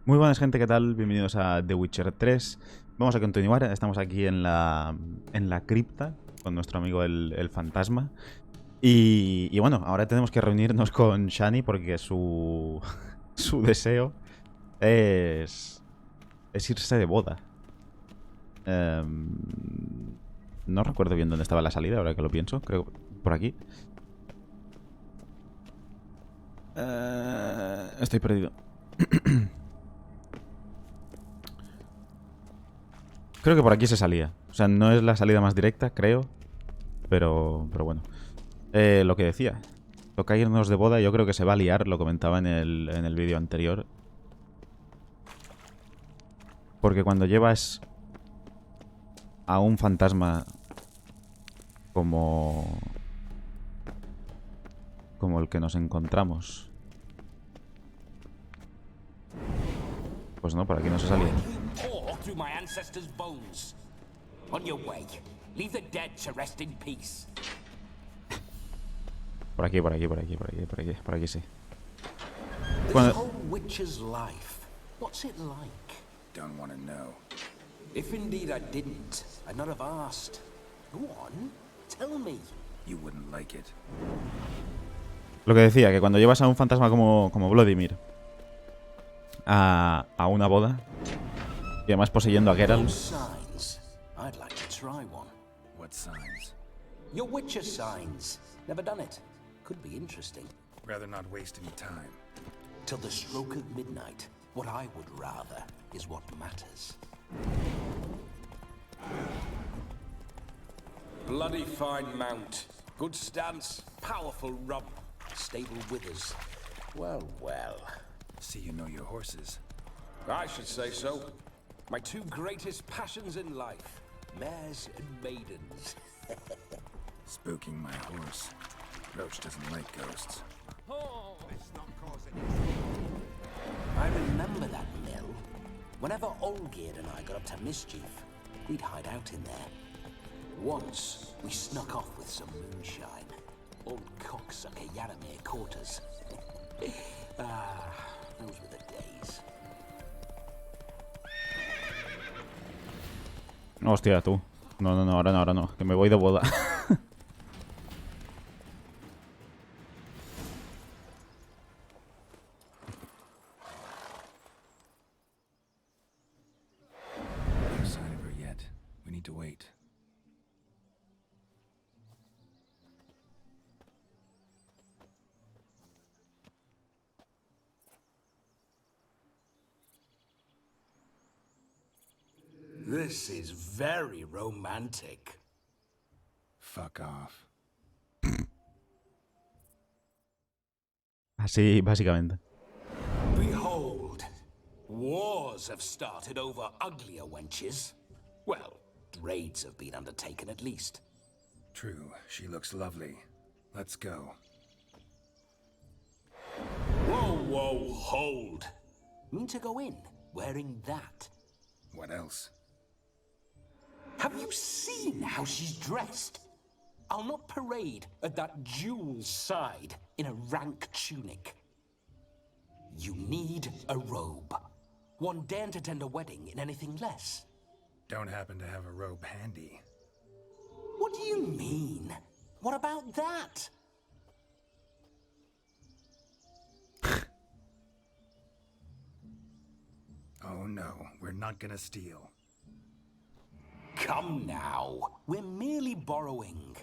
Muy buenas gente, ¿qué tal? Bienvenidos a The Witcher 3. Vamos a continuar, estamos aquí en la cripta con nuestro amigo el fantasma. Y bueno, ahora tenemos que reunirnos con Shani porque su, su deseo es irse de boda. No recuerdo bien dónde estaba la salida, ahora que lo pienso, creo por aquí. Estoy perdido. Creo que por aquí se salía. O sea, no es la salida más directa, creo. Pero bueno. Lo que decía. Toca irnos de boda. Yo creo que se va a liar. Lo comentaba en el vídeo anterior. Porque cuando llevas a un fantasma como... como el que nos encontramos. Pues no, por aquí no se salía. Por aquí, por aquí, por aquí, por aquí, por aquí, por aquí sí. This whole witcher's life, what's it like? Don't want to know. If indeed I didn't, I'd not have asked. Go on, tell me. You wouldn't like it. Lo que decía, que cuando llevas a un fantasma como Vladimir a una boda, y además poseyendo a Geralt... Signs. I'd like to try one. What signs? Your witcher signs. Never done it. Could be interesting. Rather not waste any time. Till the stroke of midnight, what I would rather is what matters. Bloody fine mount. Good stance, powerful rump, stable withers. Well, well. See you know your horses. I should say so. My two greatest passions in life, mares and maidens. Spooking my horse. Roach doesn't like ghosts. Oh, it's not causing I remember that mill. Whenever Olgierd and I got up to mischief, we'd hide out in there. Once, we snuck off with some moonshine. Old cocksucker Yaramir caught us. Those were the days. Hostia, tú. No, no, no, ahora no. Que me voy de boda. No sign of her yet. We need to wait. This is very romantic. Fuck off. Así, básicamente. Behold, wars have started over uglier wenches. Well, raids have been undertaken at least. True, she looks lovely. Let's go. Whoa, hold. Mean to go in, wearing that? What else? Have you seen how she's dressed? I'll not parade at that jewel's side in a rank tunic. You need a robe. One daren't attend a wedding in anything less. Don't happen to have a robe handy. What do you mean? What about that? Oh no, we're not gonna steal. Come now, we're merely borrowing.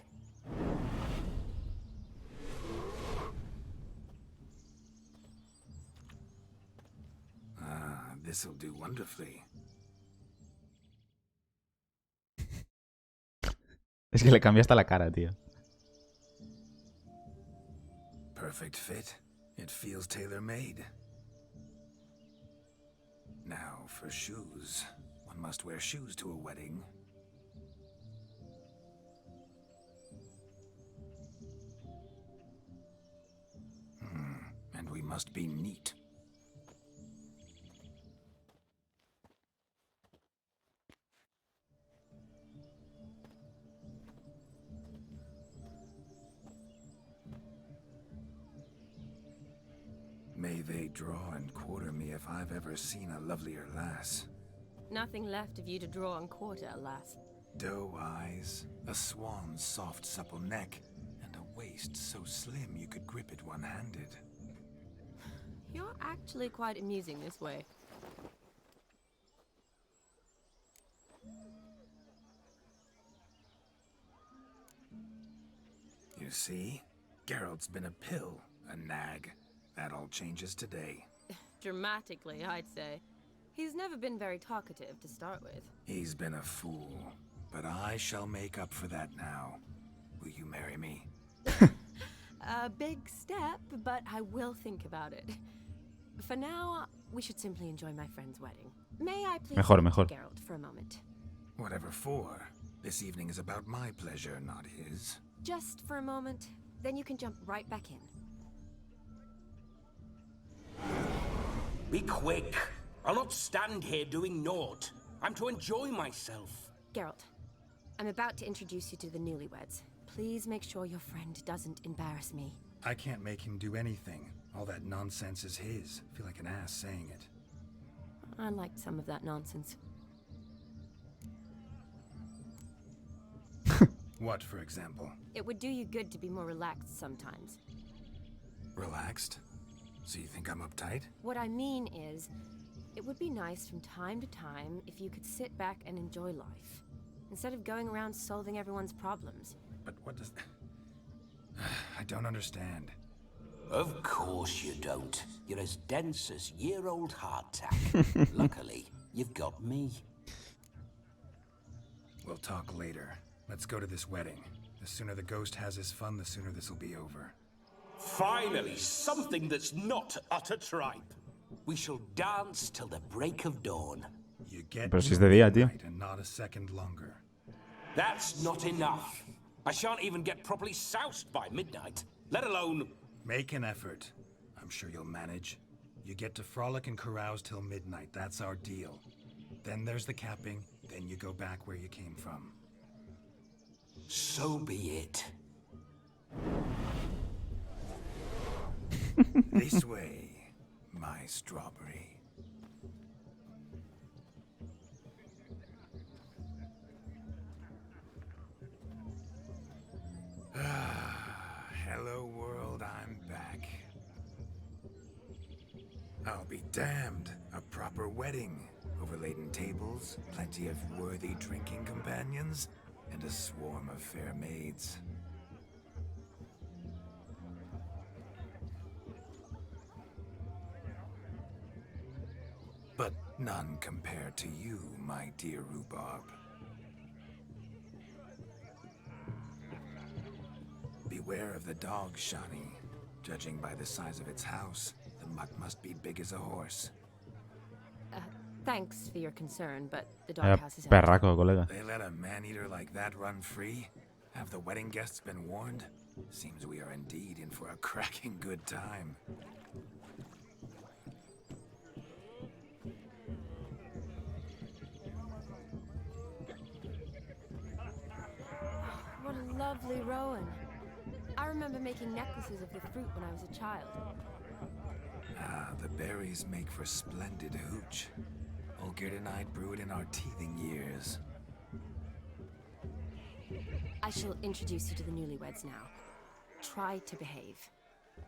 This'll do wonderfully. Es que le cambia hasta la cara, tío. Perfect fit. It feels tailor-made. Now, for shoes. One must wear shoes to a wedding. And we must be neat. May they draw and quarter me if I've ever seen a lovelier lass. Nothing left of you to draw and quarter, alas. Doe eyes, a swan's soft supple neck, and a waist so slim you could grip it one-handed. You're actually quite amusing this way. You see? Geralt's been a pill, a nag. That all changes today. Dramatically, I'd say. He's never been very talkative to start with. He's been a fool, but I shall make up for that now. Will you marry me? A big step, but I will think about it. For now, we should simply enjoy my friend's wedding. May I please Mejor, talk mejor. to Geralt for a moment? Whatever for. This evening is about my pleasure, not his. Just for a moment, then you can jump right back in. Be quick. I'll not stand here doing naught. I'm to enjoy myself. Geralt, I'm about to introduce you to the newlyweds. Please make sure your friend doesn't embarrass me. I can't make him do anything. All that nonsense is his. I feel like an ass saying it. I liked some of that nonsense. What, for example? It would do you good to be more relaxed sometimes. Relaxed? So you think I'm uptight? What I mean is, it would be nice from time to time if you could sit back and enjoy life, instead of going around solving everyone's problems. But what does... I don't understand. Of course you don't. You're as dense as year-old hardtack. Luckily, you've got me. We'll talk later. Let's go to this wedding. The sooner the ghost has his fun, the sooner this'll be over. Finally, something that's not utter tripe. We shall dance till the break of dawn. You get Pero si es de día, tío. midnight and not a second longer. That's not enough. I shan't even get properly soused by midnight, let alone... Make an effort. I'm sure you'll manage. You get to frolic and carouse till midnight. That's our deal. Then there's the capping. Then you go back where you came from. So be it. This way, my strawberry. Hello world, I'm back. I'll be damned. A proper wedding. Overladen tables, plenty of worthy drinking companions, and a swarm of fair maids. But none compared to you, my dear rhubarb. Beware of the dog, Shani. Judging by the size of its house, the mutt must be big as a horse. Thanks for your concern, but the Vaya doghouse is empty. perraco, colega. They let a man-eater like that run free? Have the wedding guests been warned? Seems we are indeed in for a cracking good time. What a lovely rowan. I remember making necklaces of the fruit when I was a child. Ah, the berries make for splendid hooch. Olgerd and I brew it in our teething years. I shall introduce you to the newlyweds now. Try to behave.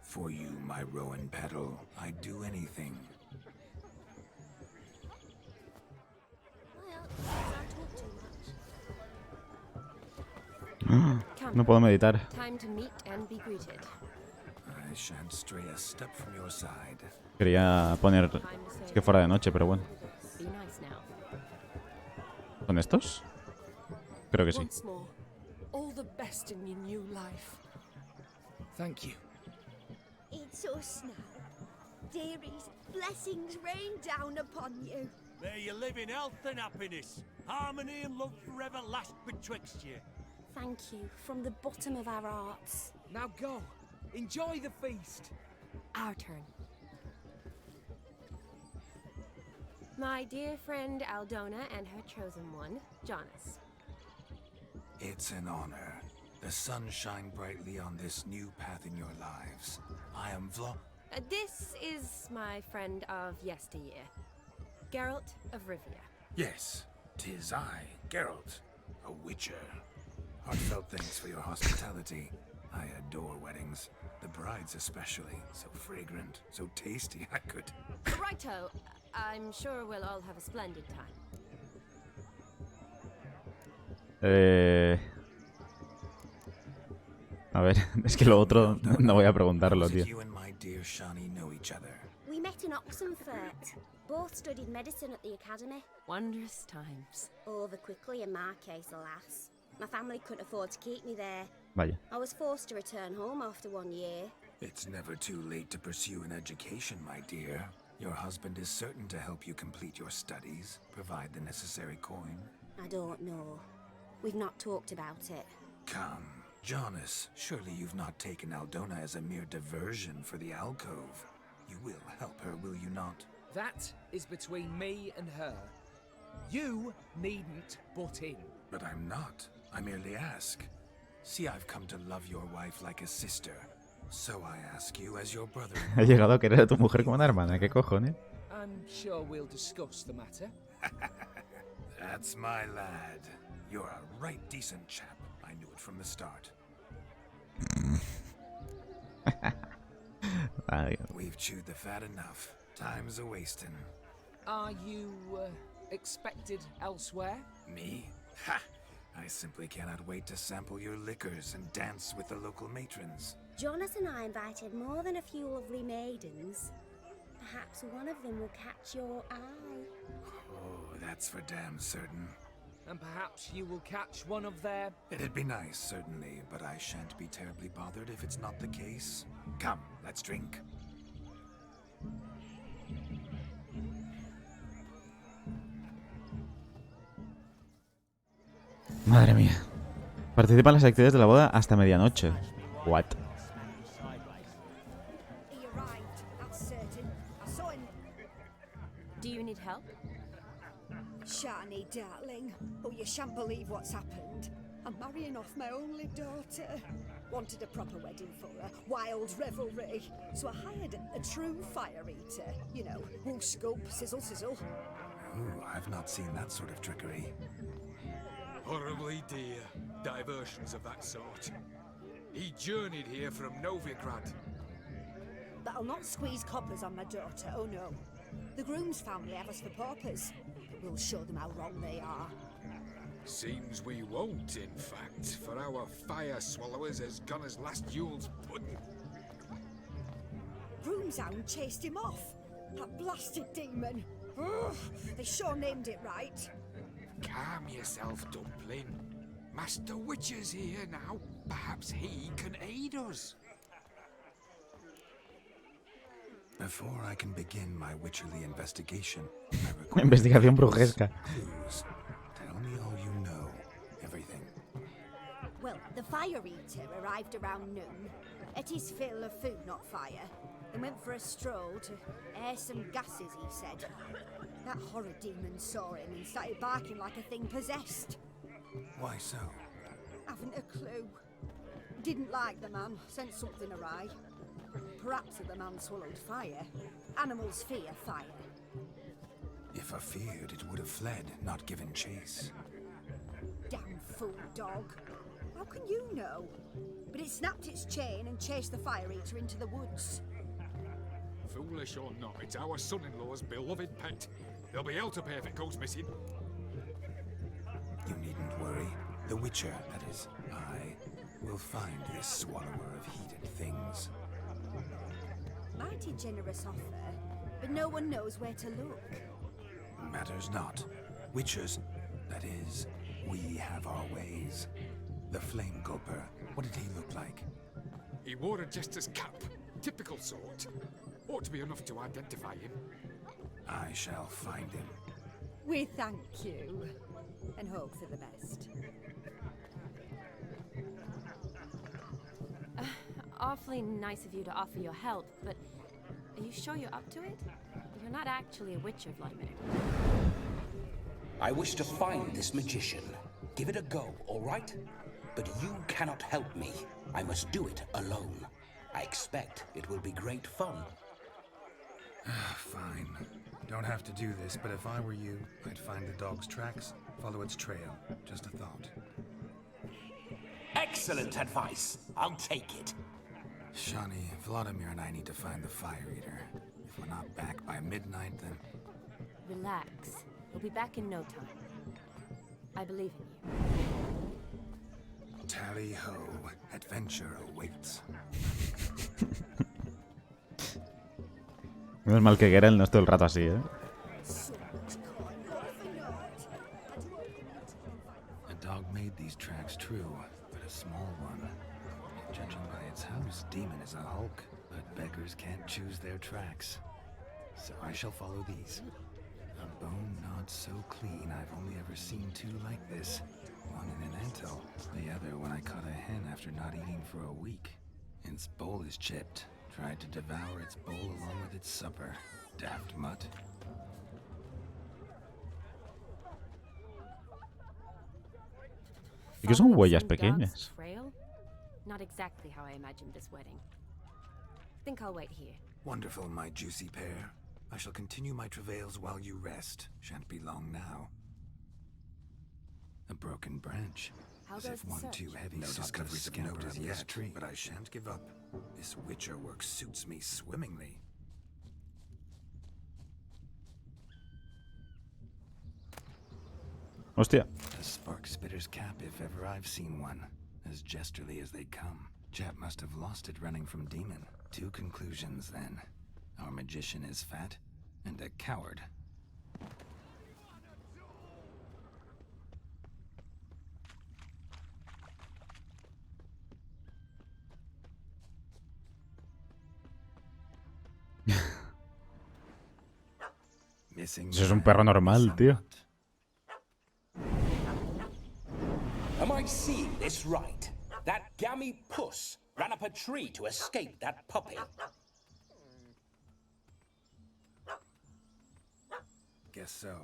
For you, my rowan petal, I'd do anything. Come, No puedo meditar. time to meet and be greeted. I shan't stray a step from your side. Quería poner que fuera de noche, pero bueno. Be nice now. ¿Son estos? Creo que sí. Once more, all the best in your new life. Thank you. It's us now. Dearies, blessings rain down upon you. May you live in health and happiness. Harmony and love forever last betwixt you. Thank you from the bottom of our hearts. Now go. Enjoy the feast. Our turn. My dear friend Aldona and her chosen one, Jonas. It's an honor. The sun shine brightly on this new path in your lives. I am This is my friend of yesteryear, Geralt of Rivia. Yes, 'tis I, Geralt, a witcher. Heartfelt thanks for your hospitality. I adore weddings. The brides especially. So fragrant, so tasty, I could... Righto, I'm sure we'll all have a splendid time. A ver, es que lo otro no voy a preguntarlo, How tío. did you and my dear Shani know each other? We met in Oxenfurt. Both studied medicine at the academy. Wondrous times. Over quickly in my case, alas. My family couldn't afford to keep me there. Vaya. I was forced to return home after 1 year. It's never too late to pursue an education, my dear. Your husband is certain to help you complete your studies, provide the necessary coin. I don't know. We've not talked about it. Come, Jonas, surely you've not taken Aldona as a mere diversion for the alcove. You will help her, will you not? That is between me and her. You needn't butt in. But I'm not. I merely ask. See, I've come to love your wife like a sister. So I ask you as your brother. He llegado a querer a tu mujer como una hermana, ¿qué cojones? I'm sure we'll discuss the matter. That's my lad. You're a right decent chap. I knew it from the start. We've chewed the fat enough. Time's a-wasting. Are you expected elsewhere? Me? Ha! I simply cannot wait to sample your liquors and dance with the local matrons. Jonas and I invited more than a few lovely maidens. Perhaps one of them will catch your eye. Oh, that's for damn certain. And perhaps you will catch one of their... It'd be nice, certainly, but I shan't be terribly bothered if it's not the case. Come, let's drink. Madre mía. Participa en las actividades de la boda hasta medianoche. What? He arrived, that's certain. I saw him. Do you need help? Shani, darling. Oh, you shan't believe what's happened. I'm marrying off my only daughter. Wanted a proper wedding for her, wild revelry. So I hired a true fire eater. You know, whoo scoop, sizzle sizzle. Ooh, I've not seen that sort of trickery. Horribly dear. Diversions of that sort. He journeyed here from Novigrad. But I'll not squeeze coppers on my daughter, oh no. The groom's family have us for paupers. We'll show them how wrong they are. Seems we won't, in fact, for our fire swallowers has gone as last Yule's pudding. Groom's hound chased him off. That blasted demon. Ugh, they sure named it right. Calm yourself, Dumpling. Master Witcher's here now. Perhaps he can aid us. Before I can begin my witcherly investigation, I require Investigación brujesca. clues. Tell me all you know. Everything. Well, the fire eater arrived around noon. Ate his fill of food, not fire. Then went for a stroll to air some gases, he said. That horrid demon saw him and started barking like a thing possessed. Why so? Haven't a clue. Didn't like the man, sent something awry. Perhaps the man swallowed fire. Animals fear fire. If I feared, it would have fled, not given chase. Damn fool dog. How can you know? But it snapped its chain and chased the fire eater into the woods. Foolish or not, it's our son-in-law's beloved pet. They'll be hell to pay if it goes missing. You needn't worry. The Witcher, that is, I, will find this swallower of heated things. Mighty generous offer, but no one knows where to look. Matters not. Witchers, that is, we have our ways. The Flame Gulper, what did he look like? He wore a jester's cap. Typical sort. Ought to be enough to identify him. I shall find him. We thank you, and hope for the best. Awfully nice of you to offer your help, but are you sure you're up to it? You're not actually a witcher, Vladimir. I wish to find this magician. Give it a go, all right? But you cannot help me. I must do it alone. I expect it will be great fun. Fine. Don't have to do this, but if I were you, I'd find the dog's tracks, follow its trail. Just a thought. Excellent advice. I'll take it. Shani, Vladimir and I need to find the Fire Eater. If we're not back by midnight, then... Relax. We'll be back in no time. I believe in you. Tally-ho. Adventure awaits. Menos mal que Geralt no es todo el rato así, ¿eh? A dog made these tracks true, but a small one. Judging by its house, Demon is a hulk, but beggars can't choose their tracks. So I shall follow these. A bone not so clean I've only ever seen two like this. One in an anthill, the other when I caught a hen after not eating for a week. Its bowl is chipped. Tried to devour its bowl along with its supper. Daft mutt. ¿Y qué son huellas pequeñas? Not exactly how I imagined this wedding. Think I'll wait here. Wonderful, my juicy pair. I shall continue my travails while you rest. Shan't be long now. A broken branch. As if one too heavy. No discoveries of note as yet, tree. But I shan't give up. This witcher work suits me swimmingly. Hostia. A spark spitter's cap if ever I've seen one. As jesterly as they come. Chap must have lost it running from Demon. Two conclusions then. Our magician is fat, and a coward. Eso es un perro normal, tío. Am I seeing this right? That gammy puss ran up a tree to escape that puppy. Guess so.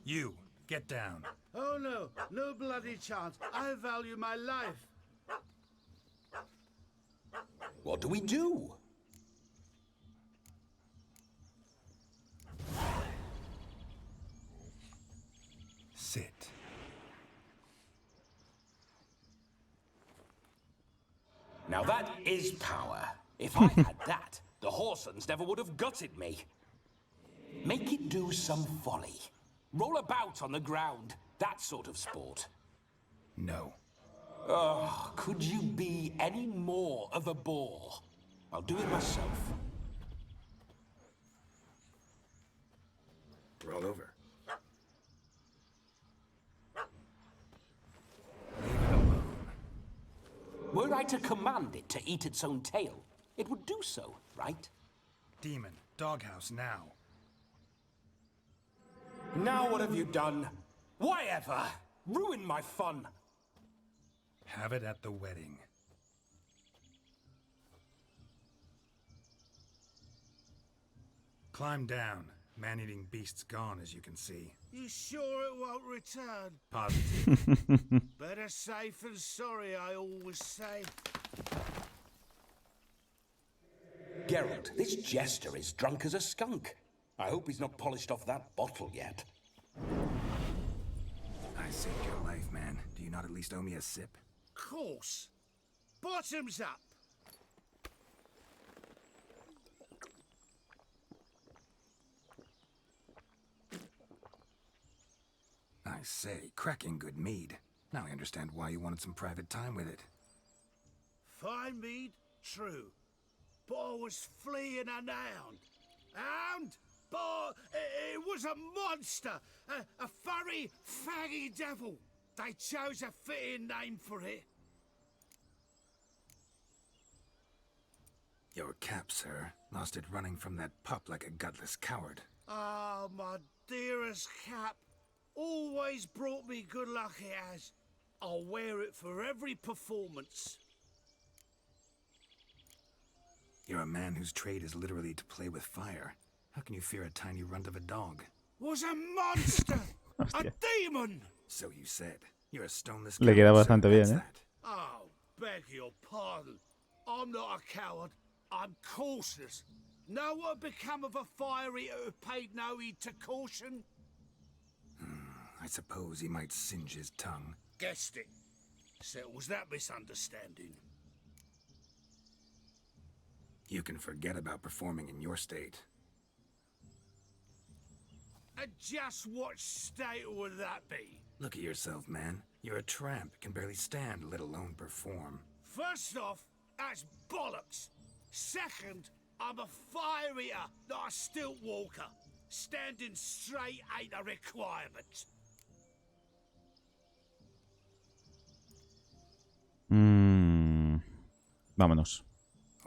You, get down. Oh no, no bloody chance. I value my life. What do we do? Sit. Now that is power. If I had that, the Horsons never would have gutted me. Make it do some folly. Roll about on the ground. That sort of sport. No. Oh, could you be any more of a bore? I'll do it myself. Roll over. Were I to command it to eat its own tail, it would do so, right? Demon, doghouse now. Now what have you done? Why ever? Ruin my fun. Have it at the wedding. Climb down. Man-eating beast's gone, as you can see. You sure it won't return? Positive. Better safe than sorry, I always say. Geralt, this jester is drunk as a skunk. I hope he's not polished off that bottle yet. I saved your life, man. Do you not at least owe me a sip? Course. Bottoms up. I say, cracking good mead. Now I understand why you wanted some private time with it. Fine mead, true. But I was fleeing an hound. Hound? But it was a monster. A furry, faggy devil. They chose a fitting name for it. Your cap, sir. Lost it running from that pup like a gutless coward. Ah, my dearest cap. Always brought me good luck it has. I'll wear it for every performance. You're a man whose trade is literally to play with fire. How can you fear a tiny runt of a dog? Was a monster! A demon! So you said. You're a stoneless Le queda coward, bastante sir, bien, that's ¿eh? that. Oh, beg your pardon. I'm not a coward. I'm cautious. Know what become of a fire eater who paid no heed to caution? I suppose he might singe his tongue. Guessed it. Settles that misunderstanding. You can forget about performing in your state. And just what state would that be? Look at yourself, man. You're a tramp, can barely stand, let alone perform. First off, that's bollocks. Second, I'm a fire eater, not a stilt walker. Standing straight ain't a requirement. Vámonos.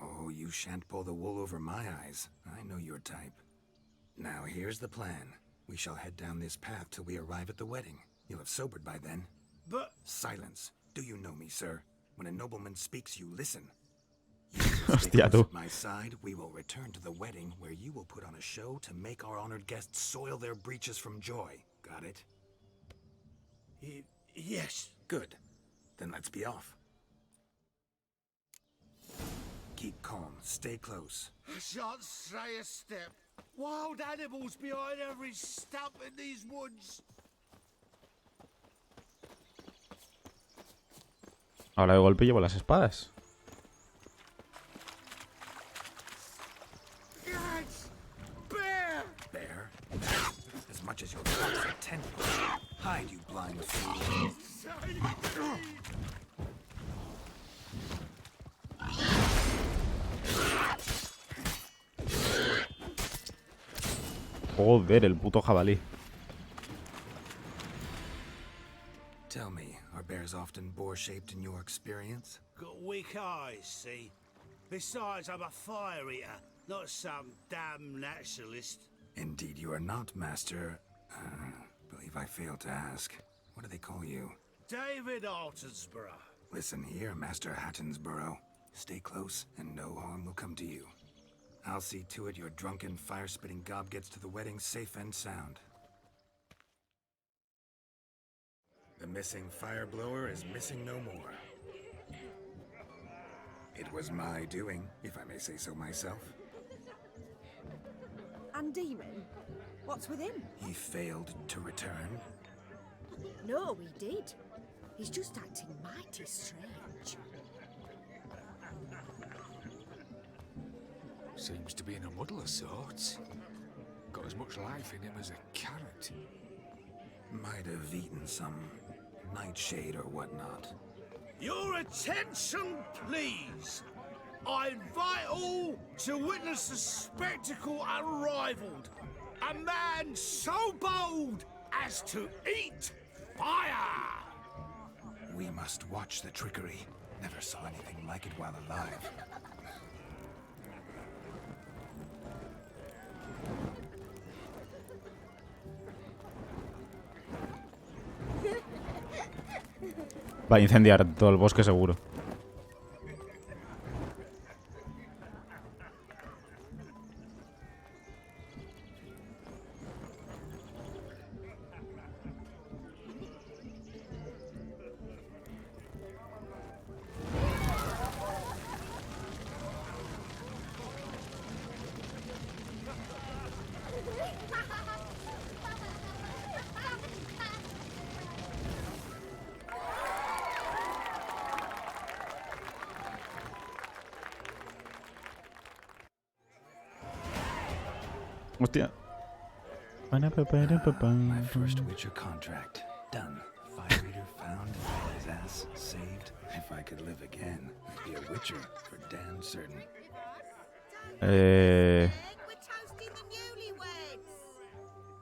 Oh, you shan't pull the wool over my eyes. I know your type. Now, here's the plan. We shall head down this path till we arrive at the wedding. You'll have sobered by then. But... Silence. Do you know me, sir? When a nobleman speaks, you listen. Hostia, tú. At my side, we will return to the wedding, where you will put on a show to make our honored guests soil their breeches from joy. Got it? Yes. Good. Then let's be off. Keep calm. Stay close. I shan't stray a step. Wild animals behind every stump in these woods. Ahora de golpe llevo las espadas. Yes! Bear! Bear? As much as your thoughts are tender. Hide, you blind fool. Joder, el puto jabalí. Tell me, are bears often boar-shaped in your experience? Got weak eyes, see? Besides, I'm a fire eater, not some damn naturalist. Indeed you are not, Master. Believe I failed to ask. What do they call you? David Altonsborough. Listen here, Master Hattonsborough. Stay close, and no harm will come to you. I'll see to it your drunken, fire-spitting gob gets to the wedding safe and sound. The missing fire blower is missing no more. It was my doing, if I may say so myself. And Demon? What's with him? He failed to return. No, he did. He's just acting mighty strange. Seems to be in a muddle of sorts. Got as much life in him as a carrot. Might have eaten some nightshade or whatnot. Your attention, please. I invite all to witness the spectacle unrivaled. A man so bold as to eat fire. We must watch the trickery. Never saw anything like it while alive. Va a incendiar todo el bosque seguro. Hostia. My first Witcher contract. Done. Fire Eater found. His ass saved. If I could live again, I'd be a Witcher for damn certain.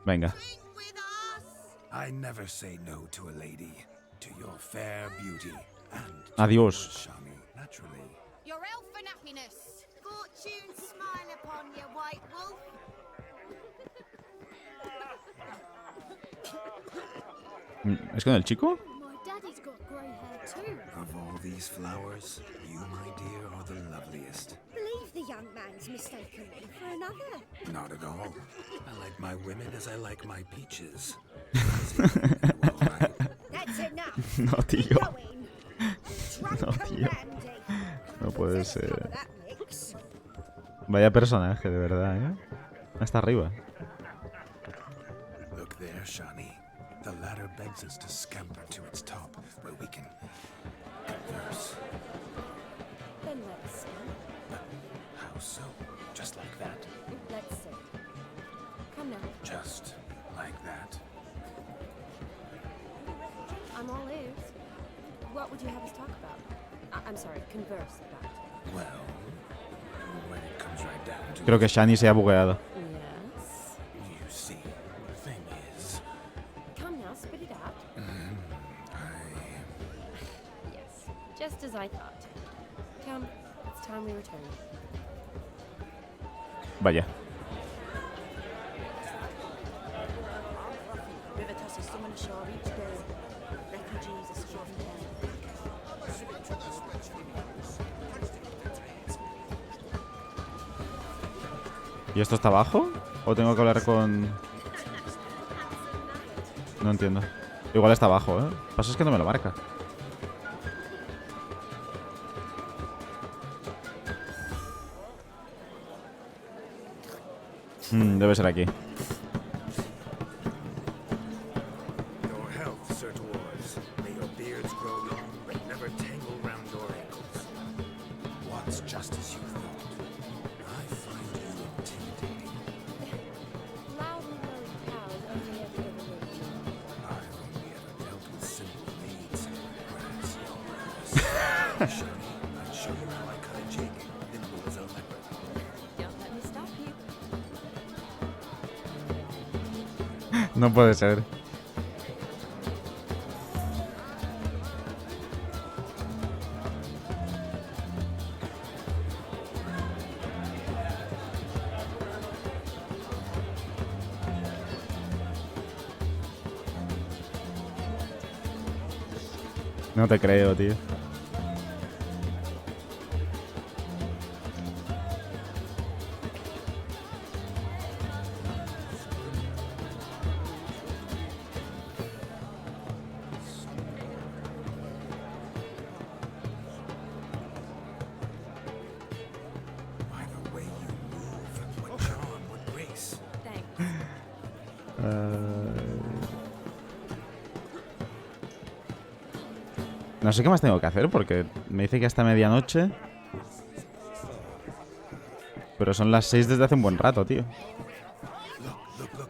Venga. I never say no to a lady. To your fair beauty. And Adiós. Shami, naturally. Your elfin happiness. Fortune smile upon you, white wolf. ¿Es con el chico? My daddy's got grey hair too. Of all these flowers, you, my dear, are the loveliest. Believe the young man's mistaken me for another. Not at all. I like my women as I like my peaches. That's enough. No, tío. Going. No, Drunken tío. Randy. No puedo. Pues vaya personaje, de verdad, ¿eh? Hasta arriba. Look there, Shani. The ladder begs us to scamper to its top, where we can converse. Then let's stand. How so? Just like that? Let's sit. Come now. Just like that? I'm all ears. What would you have us talk about? I'm sorry, converse about. Well, when it comes right down to Creo que Shani se ha bugueado. Yes. you see, the thing is, Come now, spit it out. Yes, just as I thought. Come, it's time we return. Vaya. River tosses someone ashore each day. Refugees are struggling down. ¿Y esto está abajo? ¿O tengo que hablar con...? No entiendo. Igual está abajo, ¿eh? Lo que pasa es que no me lo marca. Debe ser aquí. your health, Sir Dwarves. May your beards grow long, but never tangle round your ankles. Once just as you thought. I find you intimidating. Loud and low cows only ever live alone. I've only ever dealt with simple needs. Whereas yours... Shani, I'd show you how I cut a jig, nimble as a leopard. Don't let me stop you. No puede ser. No te creo, tío. By the way you move, what charm, what grace. Thanks. No sé qué más tengo que hacer porque me dice que hasta medianoche. Pero son las 6 desde hace un buen rato, tío.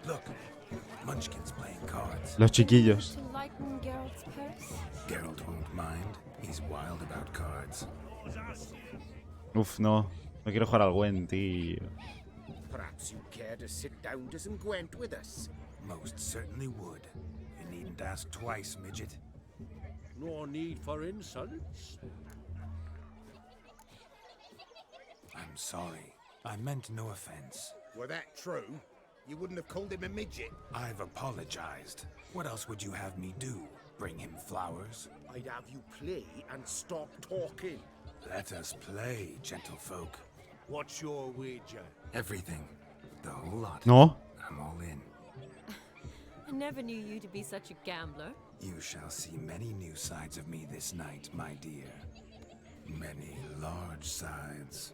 Look. Munchkin's playing cards. Los chiquillos. To lighten Geralt's purse? Geralt won't mind. He's wild about cards. Uf, no. No quiero jugar al Gwen, tío. Perhaps you care to sit down to some Gwent with us. Most certainly would. You needn't ask twice, midget. No need for insults. I'm sorry. I meant no offense. Were that true, you wouldn't have called him a midget. I've apologized. What else would you have me do? Bring him flowers? I'd have you play and stop talking. Let us play, gentlefolk. What's your wager? Everything. The whole lot. No. I'm all in. I never knew you to be such a gambler. You shall see many new sides of me this night, my dear. Many large sides.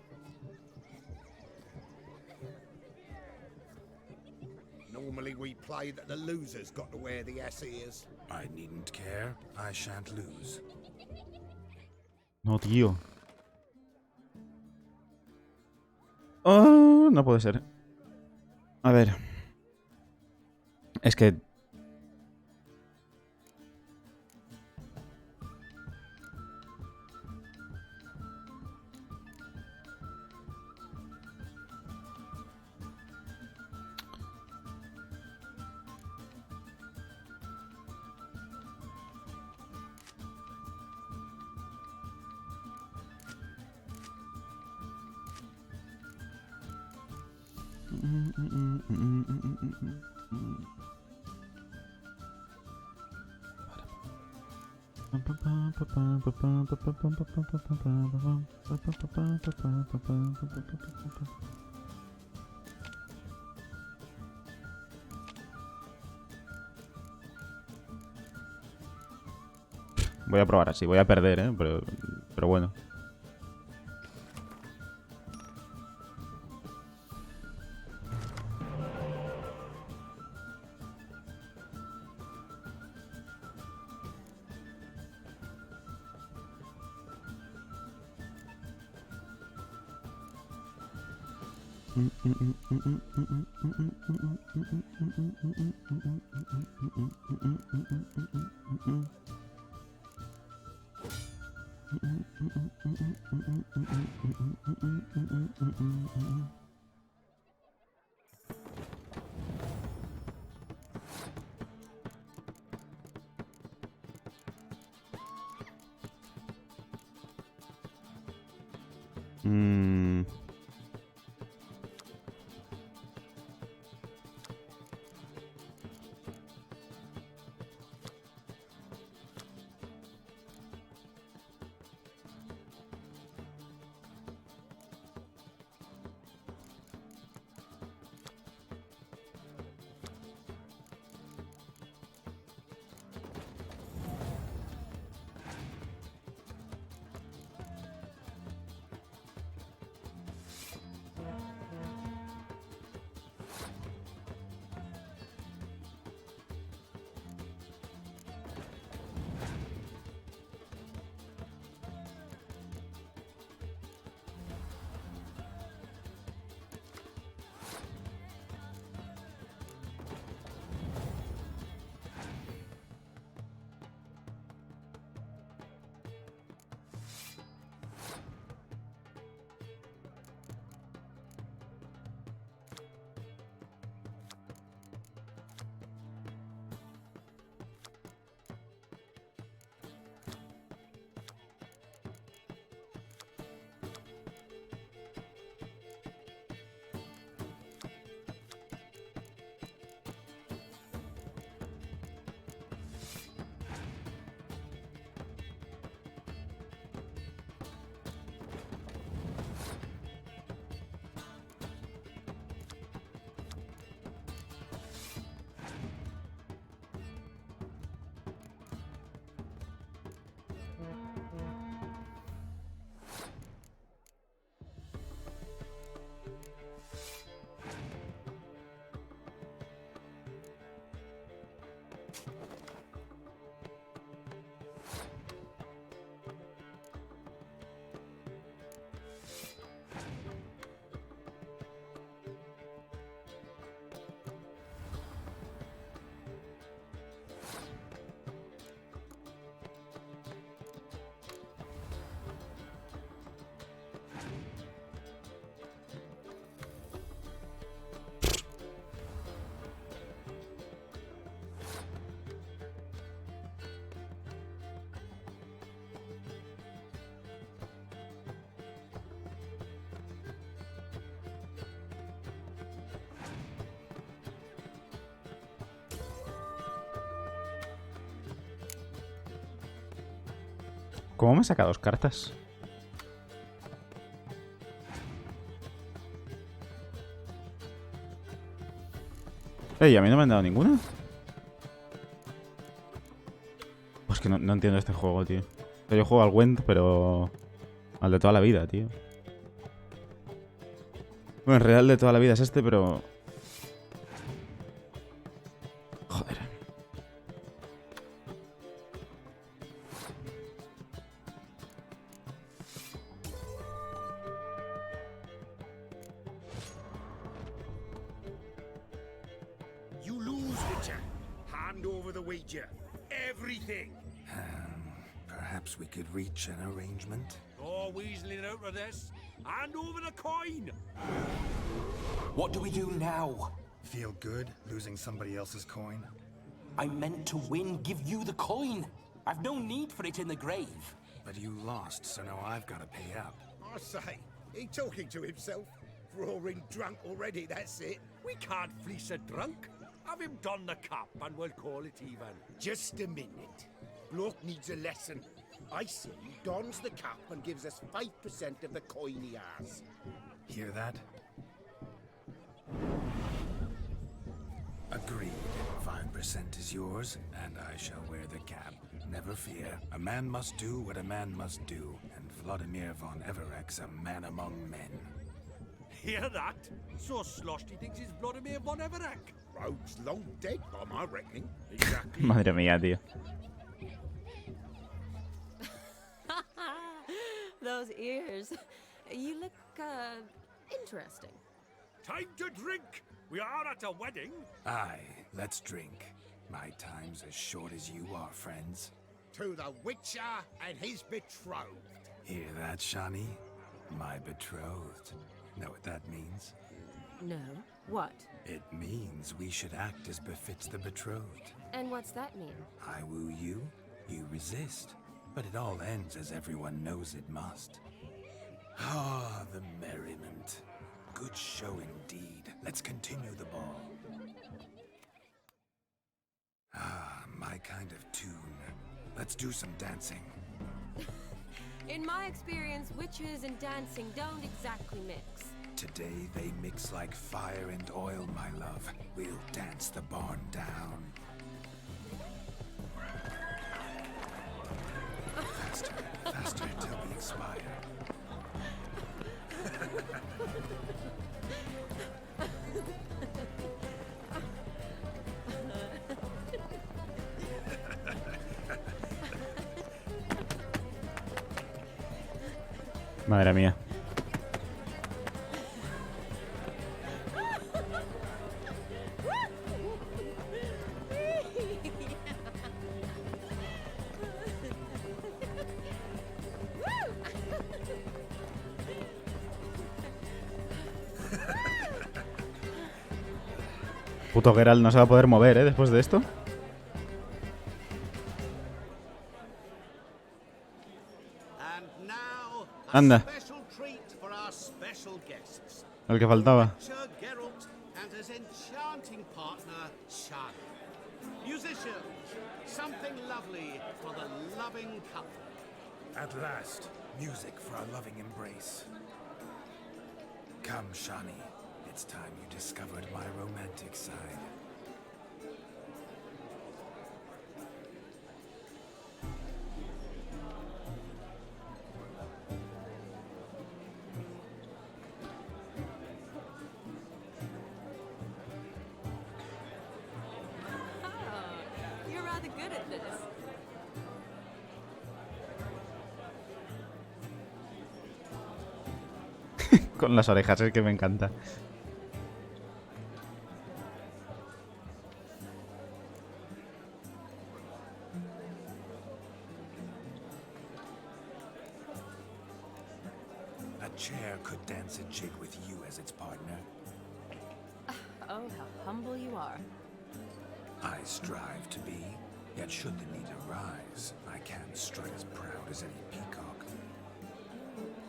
Normally we play that the loser's got to wear the ass ears. I needn't care. I shan't lose. No, tío. Oh, no puede ser. A ver. Es que... Voy a probar así, voy a perder, pero bueno. ¿Cómo me saca 2 cartas? Ey, ¿a mí no me han dado ninguna? Pues que no entiendo este juego, tío. O sea, yo juego al Gwent, pero... al de toda la vida, tío. Bueno, en realidad el de toda la vida es este, pero... joder. You lose, Witcher. Hand over the wager. Everything. Perhaps we could reach an arrangement. Oh, weaseling out of this. Hand over the coin. What do we do now? Feel good losing somebody else's coin? I meant to win, give you the coin. I've no need for it in the grave. But you lost, so now I've got to pay up. I say, he talking to himself. Roaring drunk already, that's it. We can't fleece a drunk. Have him don the cup and we'll call it even. Just a minute. Bloke needs a lesson. I see he dons the cup and gives us 5% of the coin he has. Hear that? Agreed. 5% is yours, and I shall wear the cap. Never fear. A man must do what a man must do, and Vladimir von Evereck's a man among men. Hear that? So sloshed he thinks he's Vladimir von Evereck. Rogue's long dead by my reckoning. Exactly. Madre mía, tío. Those ears. You look, interesting. Time to drink. We are at a wedding. Aye, let's drink. My time's as short as you are, friends. To the Witcher and his betrothed. Hear that, Shani? My betrothed. Know what that means? No. What? It means we should act as befits the betrothed. And what's that mean? I woo you, you resist. But it all ends as everyone knows it must. Ah, the merriment. Good show indeed. Let's continue the ball. Ah, my kind of tune. Let's do some dancing. In my experience, witches and dancing don't exactly mix. Today they mix like fire and oil, my love. We'll dance the barn down. Faster, faster till we expire. Madre mía. Puto Geralt no se va a poder mover, ¿eh? Después de esto. And now, Anda. a special treat for our special guests. El que faltaba. Witcher Geralt and his enchanting partner, Shani. Musicians, something lovely for the loving couple. At last, music for our loving embrace. Come, Shani. It's time you discovered my romantic side. You're rather good at this. Con las orejas, es que me encanta. A chair could dance a jig with you as its partner. Oh, how humble you are. I strive to be, yet should the need arise, I can strut as proud as any peacock.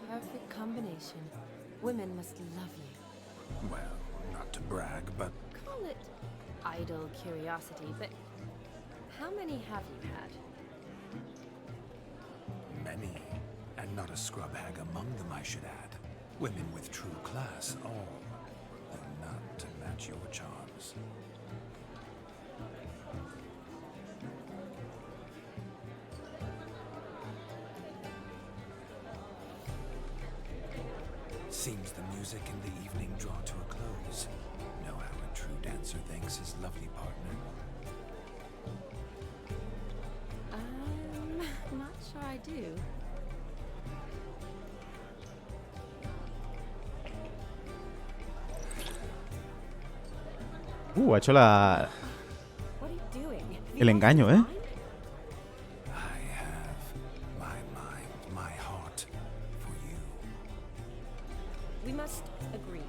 Perfect combination. Women must love you. Well, not to brag, but Call it idle curiosity, but how many have you had? many, and not a scrub hag among them, I should add. Women with true class, all, though not to match your charms. Seems the music and the evening draw to a close. Know how a true dancer thanks his lovely partner. Not sure I do. Ha hecho la... What are you doing? el engaño, ¿eh? I have my mind, my heart for you. We must agree.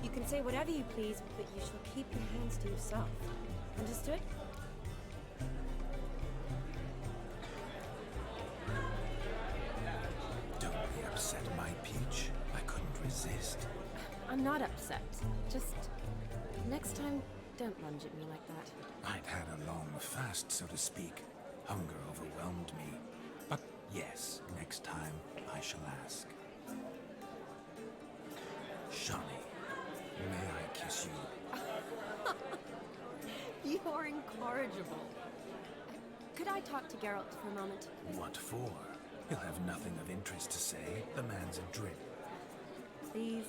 You can say whatever you please, but you shall keep your hands to yourself. Understood? Don't be upset, my peach. I couldn't resist. I'm not upset. Just next time, don't lunge at me like that. I'd had a long fast, so to speak. Hunger overwhelmed me. But yes, next time I shall ask. Shani, may I kiss you? You're incorrigible. Could I talk to Geralt for a moment? What for? He'll have nothing of interest to say. The man's adrip. Please.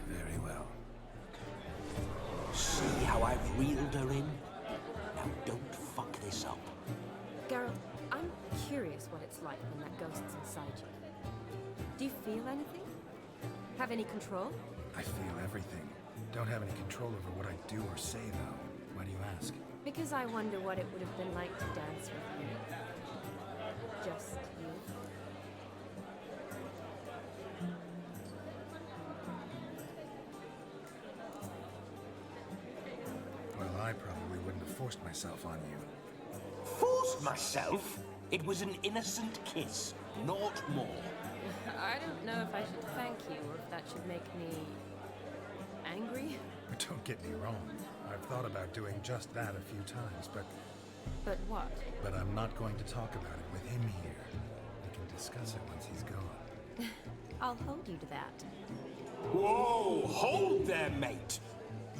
Very well. See how I've reeled her in? Now don't fuck this up. Geralt, I'm curious what it's like when that ghost's inside you. Do you feel anything? Have any control? I feel everything. Don't have any control over what I do or say, though. Why do you ask? Because I wonder what it would have been like to dance with you. Just you. Well, I probably wouldn't have forced myself on you. Forced myself? It was an innocent kiss, naught more. I don't know if I should thank you or if that should make me angry. Don't get me wrong. I've thought about doing just that a few times, but What? I'm not going to talk about it with him here. We can discuss it once he's gone. I'll hold you to that. Whoa, hold there, mate.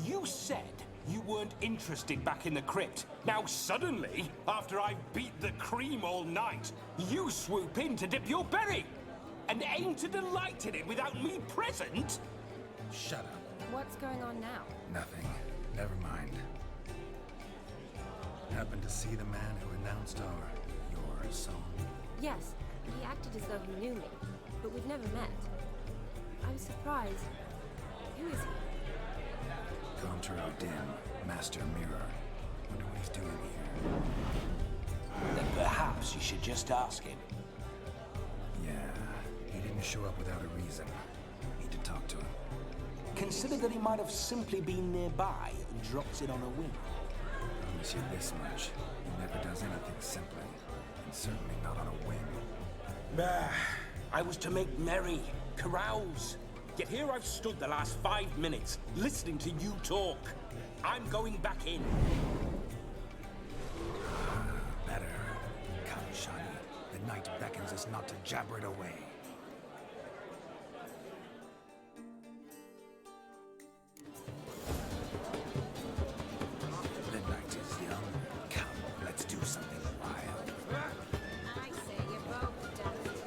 You said you weren't interested back in the crypt. Now suddenly, after I've beat the cream all night, you swoop in to dip your berry and aim to delight in it without me present? Shut up. What's going on now? Nothing. Never mind. Happened to see the man who announced your song? Yes, he acted as though he knew me, but we've never met. I was surprised. Who is he? Contra Dim, Master Mirror. Wonder what he's doing here. Then perhaps you should just ask him. Yeah, he didn't show up without a reason. Need to talk to him. Consider that he might have simply been nearby and dropped in on a whim. Promise you this much. He never does anything simply. And certainly not on a whim. I was to make merry, carouse. Yet here I've stood the last 5 minutes, listening to you talk. I'm going back in. Better. Come, Shani. The night beckons us not to jabber it away. The night is young. Come, let's do something wild. I say you both danced.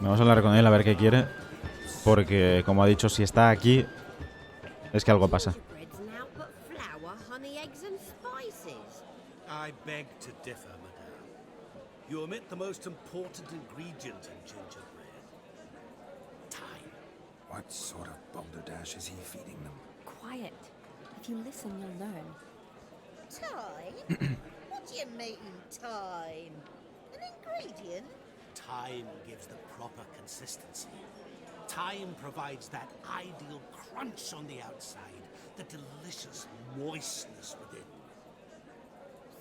Vamos a hablar con él a ver qué quiere. Porque, como ha dicho, si está aquí, es que algo pasa. Gingerbread's now but flour, honey, eggs and spices. I beg to differ, madame. You omit the most important ingredient in gingerbread. Time. What sort of balderdash is he feeding them? Quiet. If you listen, you'll learn. Time? What do you mean, time? An ingredient? Time gives the proper consistency. Time provides that ideal crunch on the outside, the delicious moistness within.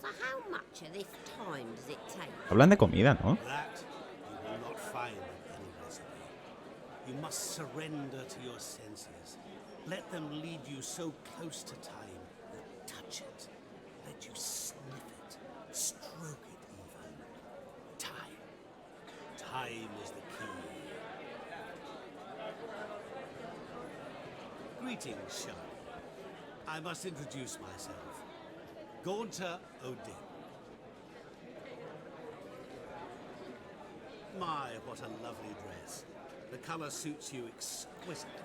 So how much of this time does it take? Hablan de comida, ¿no? That you will not find in any recipe. You must surrender to your senses. Let them lead you so close to time, you touch it. Let you sniff it, stroke it even. Time. Time is the key. Greetings, Shani. I must introduce myself. Gaunter Odin. My, what a lovely dress. The color suits you exquisitely.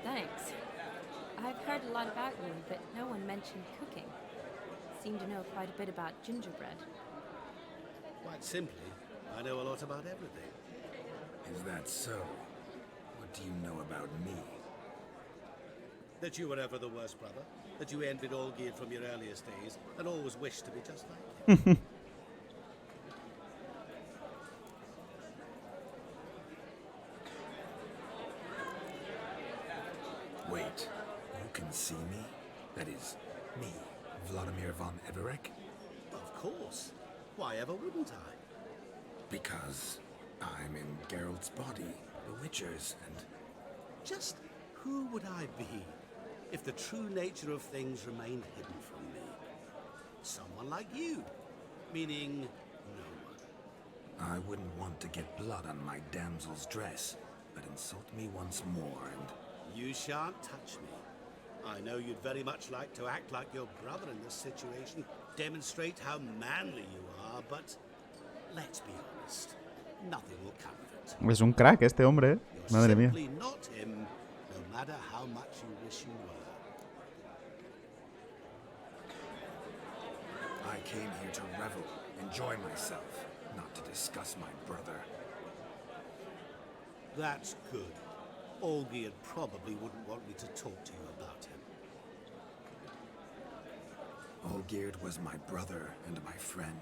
Thanks. I've heard a lot about you, but no one mentioned cooking. Seem to know quite a bit about gingerbread. Quite simply, I know a lot about everything. Is that so? What do you know about me? That you were ever the worst brother, that you envied Olgierd from your earliest days, and always wished to be just like him. Wait, you can see me? That is, me, Vladimir von Everek? Of course. Why ever wouldn't I? Because I'm in Geralt's body, the Witcher's, and Just who would I be if the true nature of things remained hidden from me? Someone like you, meaning no one. I wouldn't want to get blood on my damsel's dress, but insult me once more and... You shan't touch me. I know you'd very much like to act like your brother in this situation, demonstrate how manly you are, but let's be honest, nothing will come of it. Es un crack este hombre, ¿eh? You're Madre mía. simply not him, no matter how much you wish you were. I came here to revel, enjoy myself, not to discuss my brother. That's good. Olgierd probably wouldn't want me to talk to you about him. Olgierd was my brother and my friend.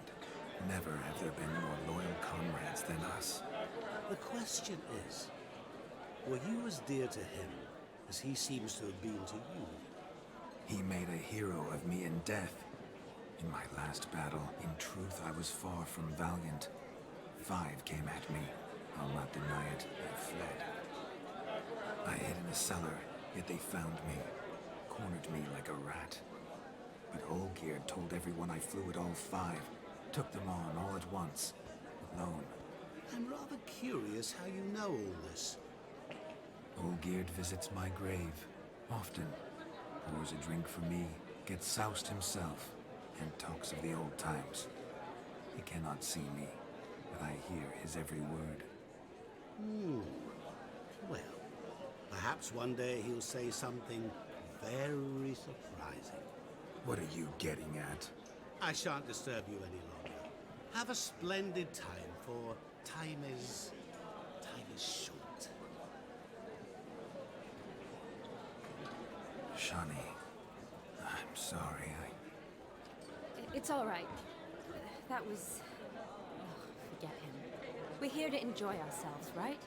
Never have there been more loyal comrades than us. The question is, were you as dear to him as he seems to have been to you? He made a hero of me in death. In my last battle, in truth, I was far from valiant. 5 came at me. I'll not deny it, I fled. I hid in a cellar, yet they found me, cornered me like a rat. But Olgierd told everyone I flew at all 5, took them on all at once, alone. I'm rather curious how you know all this. Olgierd visits my grave, often. Pours a drink for me, gets soused himself, and talks of the old times. He cannot see me, but I hear his every word. Well, perhaps one day he'll say something very surprising. What are you getting at? I shan't disturb you any longer. Have a splendid time, for time is short. Shani, I'm sorry, It's all right. That was... oh, forget him. We're here to enjoy ourselves, right?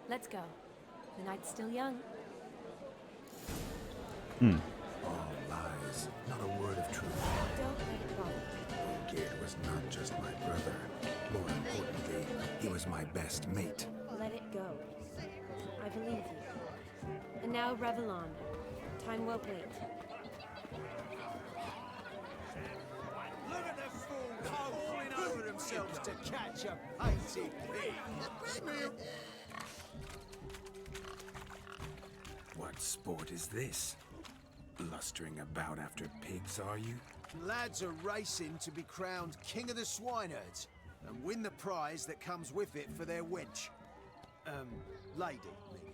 Let's go. The night's still young. All lies, not a word of truth. Don't let it bother you. Olgierd was not just my brother. More importantly, he was my best mate. Let it go. I believe you. And now revel on. Time won't wait. Look at the fools falling over themselves to catch a painted pig. What sport is this? Blustering about after pigs, are you? Lads are racing to be crowned king of the swineherds and win the prize that comes with it for their wench. Lady, maybe.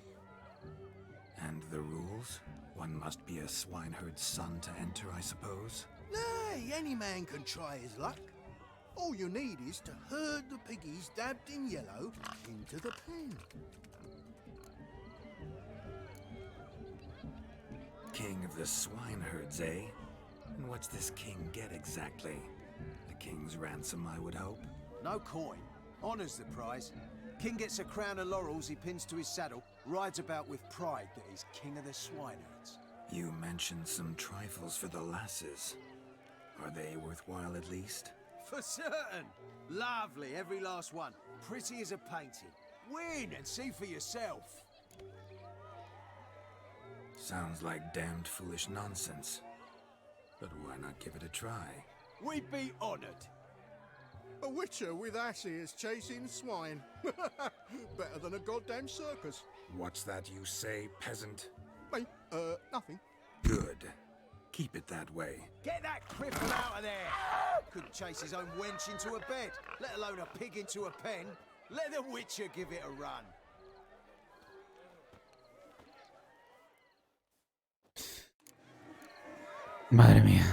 And the rules? One must be a swineherd's son to enter, I suppose? Nay, any man can try his luck. All you need is to herd the piggies dabbed in yellow into the pen. King of the swineherds, eh? And what's this king get exactly? The king's ransom, I would hope. No coin. Honours the prize. King gets a crown of laurels he pins to his saddle, rides about with pride that he's king of the swineherds. You mentioned some trifles for the lasses. Are they worthwhile at least? For certain. Lovely, every last one. Pretty as a painting. Win and see for yourself. Sounds like damned foolish nonsense. But why not give it a try? We'd be honoured. A witcher with asses chasing swine. Better than a goddamn circus. What's that you say, peasant? Mate, nothing. Good. Keep it that way. Get that cripple out of there! Couldn't chase his own wench into a bed, let alone a pig into a pen. Let the witcher give it a run. Madre mía.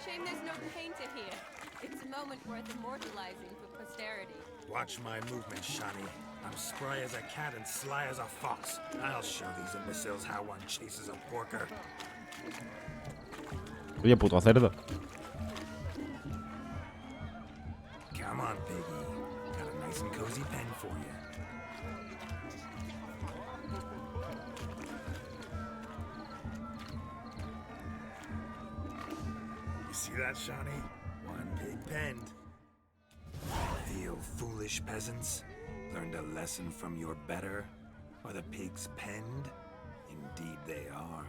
Shame there's no painter here. It's a moment worth immortalizing for posterity. Watch my movement, Shani. I'm spry as a cat and sly as a fox. I'll show these imbeciles how one chases a porker. Oye, puto cerdo. Come on, piggy. Got a nice and cozy pen for you. You see that, Shani? One pig penned. Feel foolish, peasants? Learned a lesson from your better? Are the pigs penned? Indeed they are.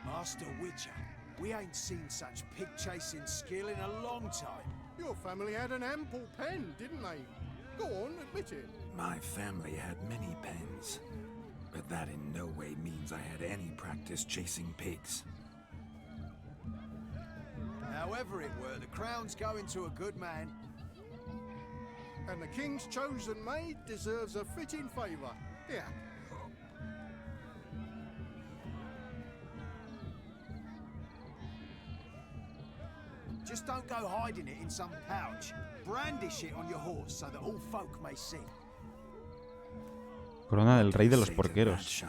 Master Witcher, we ain't seen such pig-chasing skill in a long time. Your family had an ample pen, didn't they? Go on, admit it. My family had many pens, but that in no way means I had any practice chasing pigs. However it were, the crown's going to a good man. And the king's chosen maid deserves a fitting favour. Yeah. Just don't go hiding it in some pouch. Brandish it on your horse so that all folk may see. Corona del rey de los porqueros.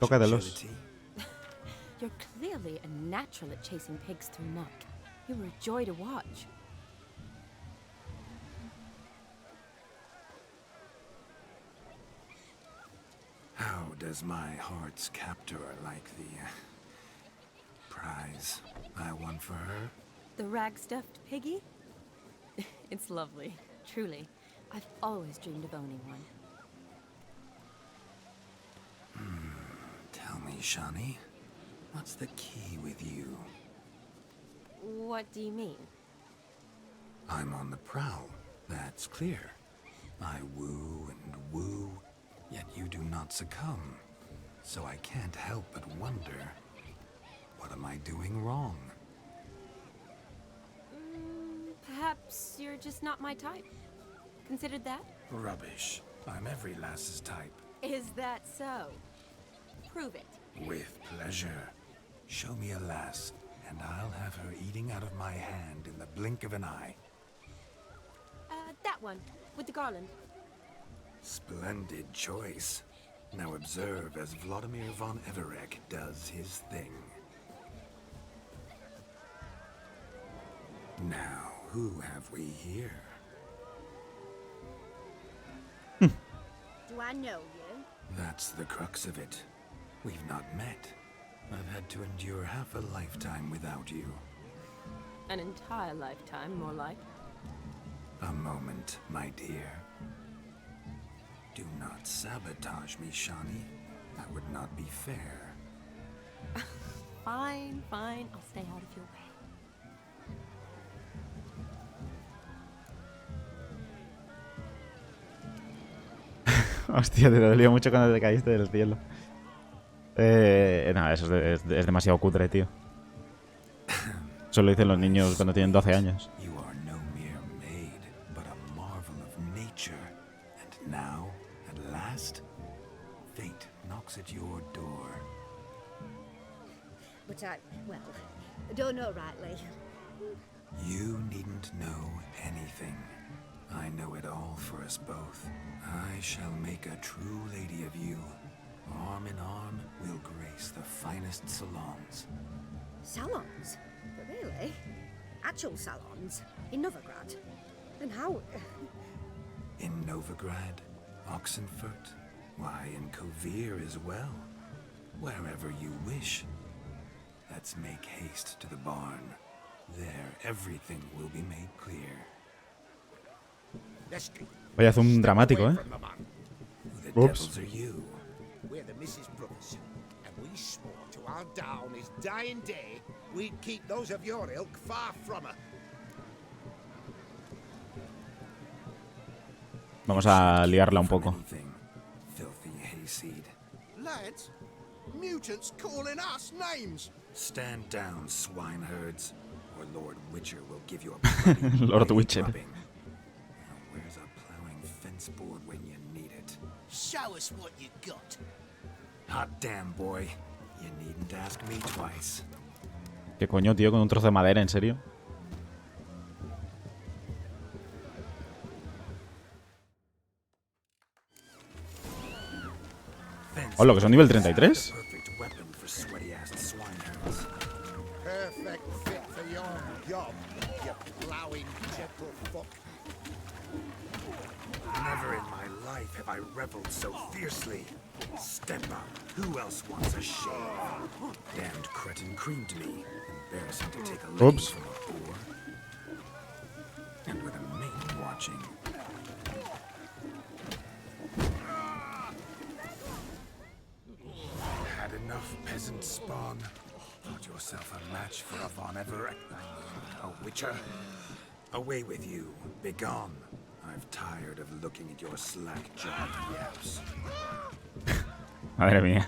Tócatelos. You're clearly a natural at chasing pigs through muck. You were a joy to watch. How does my heart's captor like the prize I won for her? The rag-stuffed piggy? It's lovely, truly. I've always dreamed of owning one. Tell me, Shani, what's the key with you? What do you mean? I'm on the prowl, that's clear. I woo and woo, yet you do not succumb. So I can't help but wonder, what am I doing wrong? Perhaps you're just not my type. Considered that? Rubbish. I'm every lass's type. Is that so? Prove it. With pleasure. Show me a lass, and I'll have her eating out of my hand in the blink of an eye. That one, with the garland. Splendid choice. Now observe as Vladimir von Everek does his thing. Now, who have we here? Do I know you? That's the crux of it. We've not met. I've had to endure half a lifetime without you. An entire lifetime, more like. A moment, my dear. Do not sabotage me, Shani. That would not be fair. Fine, fine. I'll stay out of your way. Hostia, te dolió mucho cuando te caíste del cielo. Nada, eso es demasiado cutre, tío. Eso lo dicen los niños cuando tienen 12 años. You are no mere maid, but a marvel of nature. And now, at last, fate knocks at your door. But I don't know rightly. You needn't know anything. I know it all for us both. I shall make a true lady of you. Arm in arm, we'll grace the finest salons. Salons? But really? Actual salons? In Novigrad? And how? In Novigrad, Oxenfurt, why, in Kovir as well. Wherever you wish. Let's make haste to the barn. There, everything will be made clear. Vaya zoom dramático, ¿eh? Ups. We're the Mrs. Brothers, and we swore to our down his dying day we'd keep those of your ilk far from her. Vamos a liarla un poco. Filthy hayseed. Lads, mutants calling us names. Stand down, swineherds, or Lord Witcher will give you a Lord Witcher. Where's a plowing fence board when you need it? Show us what you got. Hot damn, boy. You needn't ask me twice. ¿Qué coño, tío? Con un trozo de madera, ¿en serio? Hola, que son nivel 33. Perfect fit for your job, you plowing gentle fuck. Never in my life have I reveled so fiercely. Step up. Who else wants a shave? Damned cretin creamed me. Embarrassing to take a licking from a boar. And with a mate watching. Had enough peasant spawn. Thought yourself a match for a Von Everett. A Witcher. Away with you. Begone. I've tired of looking at your slack-jawed yaps. Madre mía.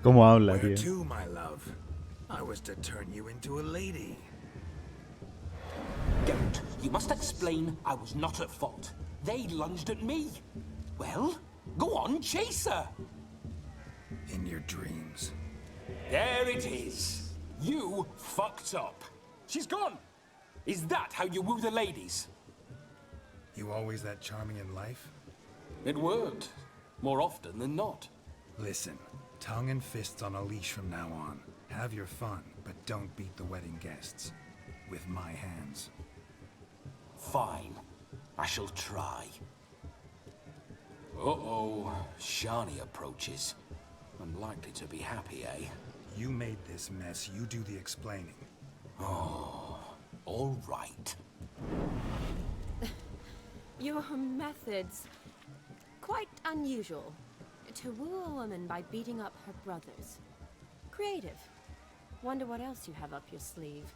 ¿Cómo habla, Where tío? to, my love? I was to turn you into a lady. Don't. You must explain I was not at fault. They lunged at me. Well, go on, chase her. In your dreams. There it is. You fucked up. She's gone! Is that how you woo the ladies? You always that charming in life? It worked. More often than not. Listen, tongue and fists on a leash from now on. Have your fun, but don't beat the wedding guests. With my hands. Fine. I shall try. Uh-oh. Shani approaches. Unlikely to be happy, eh? You made this mess, you do the explaining. Oh, all right. Your methods... quite unusual. To woo a woman by beating up her brothers. Creative. Wonder what else you have up your sleeve.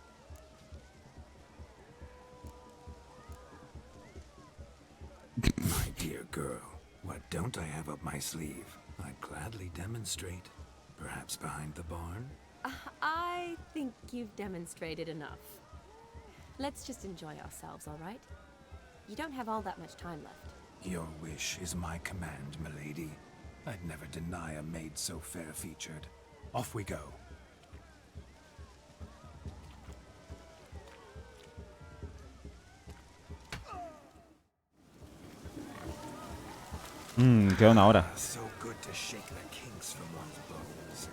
My dear girl, what don't I have up my sleeve? I'd gladly demonstrate. Perhaps behind the barn? I think you've demonstrated enough. Let's just enjoy ourselves, all right? You don't have all that much time left. Your wish is my command, milady. I'd never deny a maid so fair-featured. Off we go. Queda una hora. So good to shake the kinks from one's bones.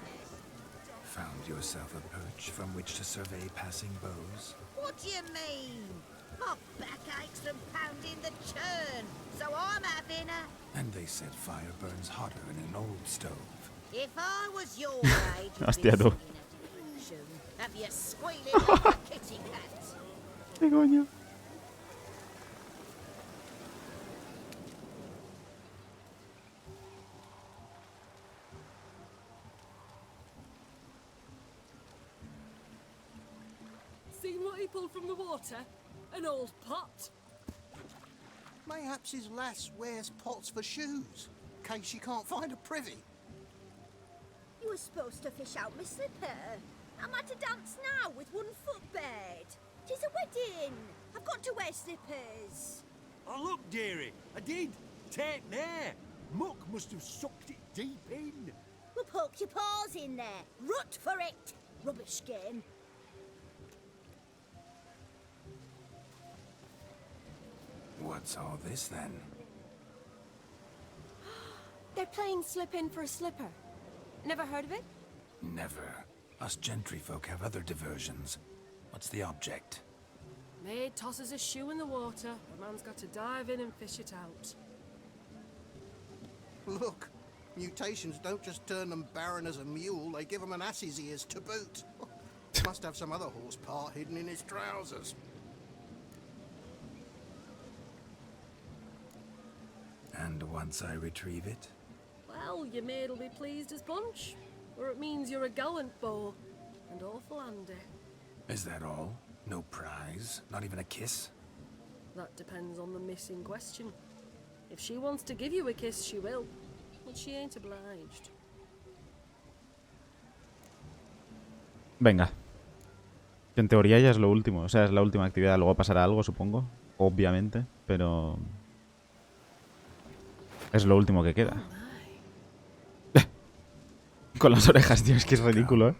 Found yourself a perch from which to survey passing beaux? What do you mean? My back aches from pounding the churn, so I'm having a... And they said fire burns hotter in an old stove. If I was your age, you'd be Hostia, tú. singing a different tune. Have you squealing like a kitty cat? ¿Qué coño? Seen what he pulled from the water? An old pot. Mayhaps his lass wears pots for shoes, in case she can't find a privy. You were supposed to fish out my slipper. I'm at a dance now with one foot bared. 'Tis a wedding. I've got to wear slippers. Oh, look, dearie. I did. Take there. Muck must have sucked it deep in. Well, poke your paws in there. Rut for it. Rubbish game. What's all this then? They're playing slip in for a slipper. Never heard of it? Never. Us gentry folk have other diversions. What's the object? Maid tosses a shoe in the water. A man's got to dive in and fish it out. Look, mutations don't just turn them barren as a mule, they give them an ass's ears to boot. Must have some other horse part hidden in his trousers. And once I retrieve it? Well, your maid'll be pleased as punch. Or it means you're a gallant beau. And awful handy. Is that all? No prize? Not even a kiss? That depends on the miss in question. If she wants to give you a kiss, she will. But she ain't obliged. Venga. Que en teoría ya es lo último. O sea, es la última actividad. Luego pasará algo, supongo. Obviamente. Pero... es lo último que queda. Con las orejas, tío. Es que es ridículo, ¿eh?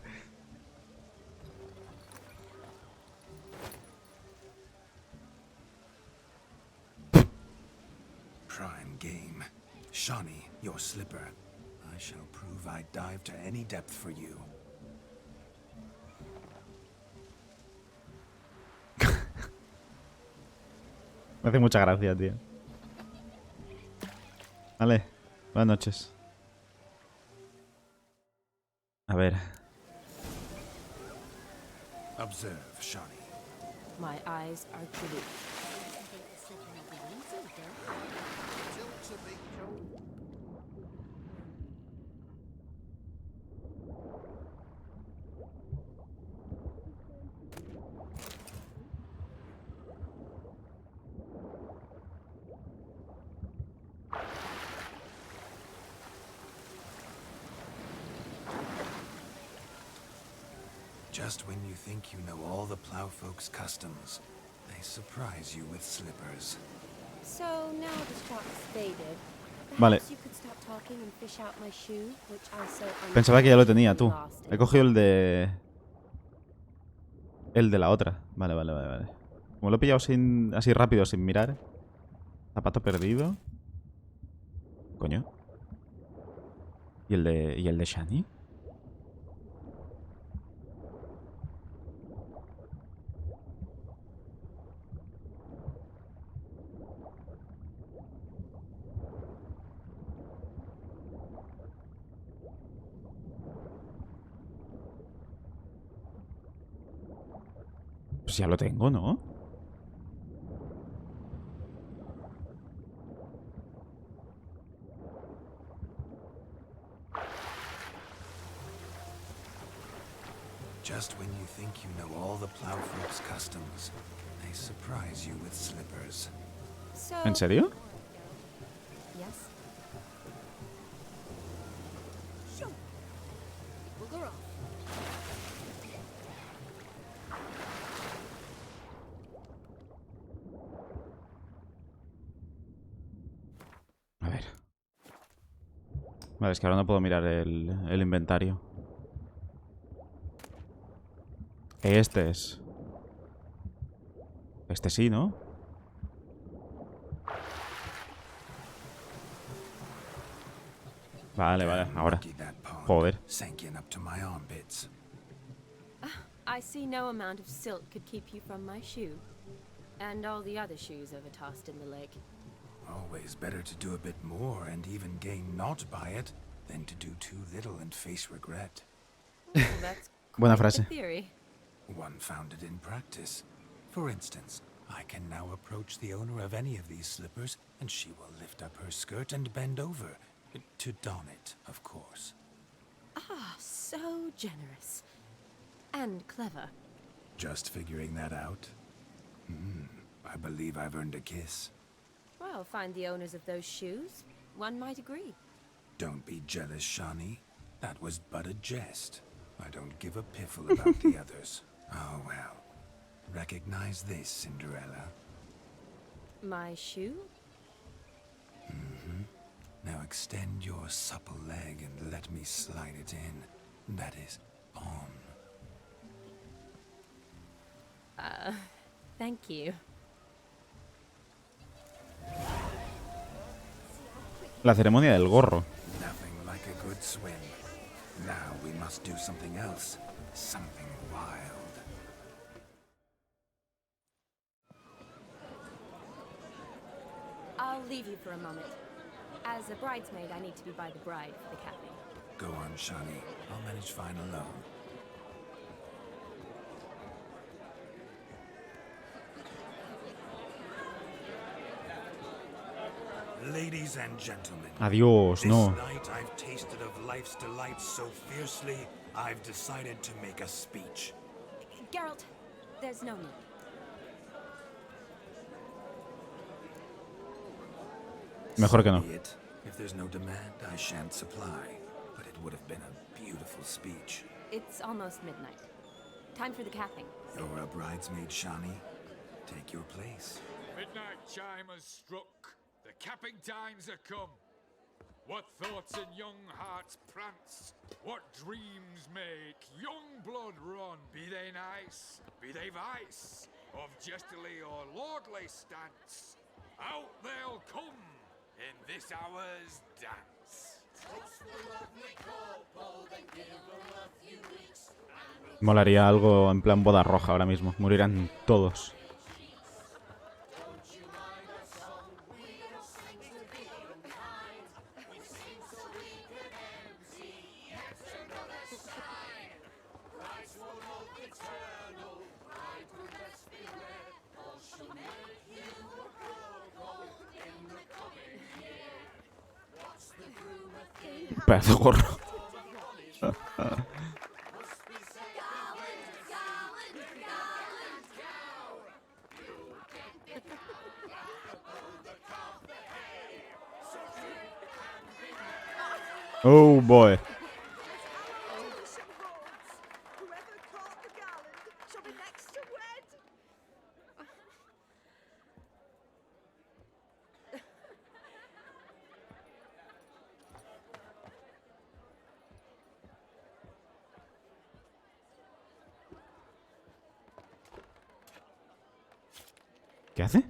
Prime game. Shani, your slipper. I shall prove I dive to any depth for you. Me hace mucha gracia, tío. Vale. Buenas noches. A ver. Observe, Shani. My eyes are glued. Just when you think you know all the plowfolk's customs, they surprise you with slippers. So now the spark's faded. Vale. Perhaps you could stop talking and fish out my shoe, which I so Pensaba que ya lo tenía, tú. lost He cogido el de... El de la otra. Vale, vale, vale, vale. Como lo he pillado sin, así rápido, sin mirar. Zapato perdido. Coño. ¿Y el de Shani? Pues ya lo tengo, ¿no? Just when you think you know all the plowfolk's customs, they surprise you with slippers. So, ¿En serio? yes. Sure. We'll go off. A ver. Vale, es que ahora no puedo mirar el inventario. Este es. Este sí, ¿no? Vale, vale, ahora. Joder. I see no amount of silk could keep you from my shoe. And all the other shoes overtossed in the lake. Always better to do a bit more and even gain naught by it than to do too little and face regret. Oh, that's Buena quite frase. the theory. One founded in practice. For instance, I can now approach the owner of any of these slippers, and she will lift up her skirt and bend over. To don it, of course. Ah, so generous. And clever. Just figuring that out? I believe I've earned a kiss. Well, find the owners of those shoes. One might agree. Don't be jealous, Shani. That was but a jest. I don't give a piffle about the others. Oh well. Recognize this, Cinderella. My shoe? Now extend your supple leg and let me slide it in. That is, on. Thank you. La ceremonia del gorro. Nothing like a good swim. Now we must do something else. Something wild. I'll leave you for a moment. As a bridesmaid, I need to be by the bride for the cafe. Go on, Shani. I'll manage fine alone. Ladies and gentlemen, Adiós, this no. night I've tasted of life's delights so fiercely, I've decided to make a speech. Geralt, there's no need. Mejor que no. So be it. If there's no demand, I shan't supply. But it would have been a beautiful speech. It's almost midnight. Time for the capping. You're a bridesmaid, Shani. Take your place. Midnight chime has struck. The capping times are come. What thoughts in young hearts prance? What dreams make young blood run? Be they nice, be they vice, of jestily or lordly stance, out they'll come in this hour's dance. Molaría algo en plan boda roja ahora mismo. Morirán todos. Pedazo de gorro. Oh boy. Whoever caught the garland shall be next to wed. ¿Qué hace?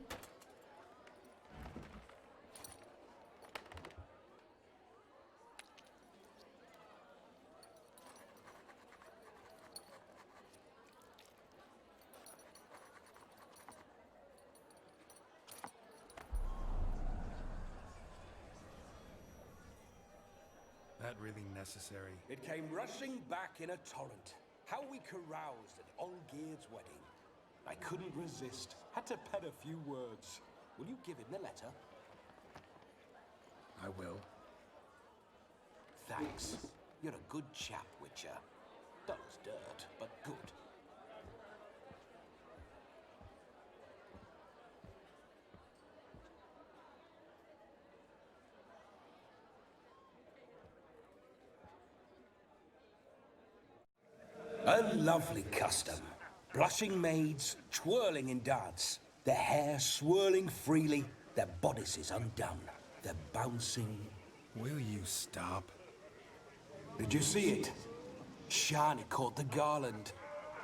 That really necessary? It came rushing back in a torrent. How we caroused at Olgierd's wedding. I couldn't resist. Had to pen a few words. Will you give him the letter? I will. Thanks. You're a good chap, Witcher. Dull's dirt, but good. A lovely custom. Blushing maids, twirling in dance. Their hair swirling freely, their bodices undone. They're bouncing. Will you stop? Did you see it? Shani caught the garland.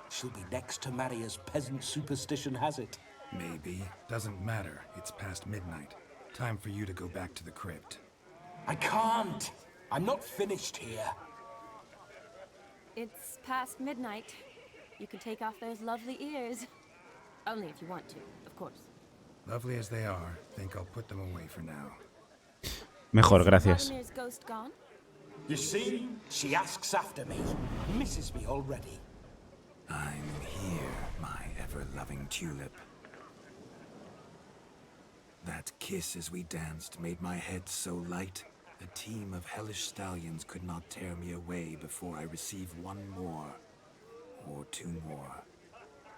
She'll be next to marry as peasant superstition has it. Maybe. Doesn't matter. It's past midnight. Time for you to go back to the crypt. I can't. I'm not finished here. It's past midnight. You can take off those lovely ears. Only if you want to, of course. Lovely as they are, think I'll put them away for now. Mejor, gracias. Vladimir's ghost gone? You see? She asks after me. Misses me already. I'm here, my ever-loving tulip. That kiss as we danced made my head so light. A team of hellish stallions could not tear me away before I receive one more. Or two more.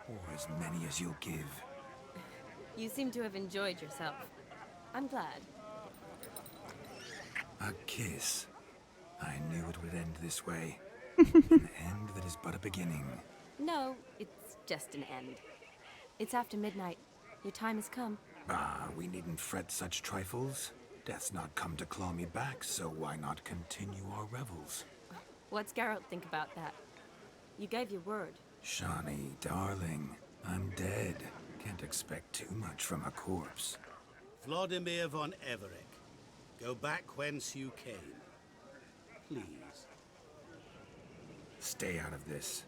Or as many as you'll give. You seem to have enjoyed yourself. I'm glad. A kiss. I knew it would end this way. An end that is but a beginning. No, it's just an end. It's after midnight. Your time has come. Ah, we needn't fret such trifles. Death's not come to claw me back, so why not continue our revels? What's Geralt think about that? You gave your word. Shani, darling, I'm dead. Can't expect too much from a corpse. Vladimir von Everett, go back whence you came. Please. Stay out of this.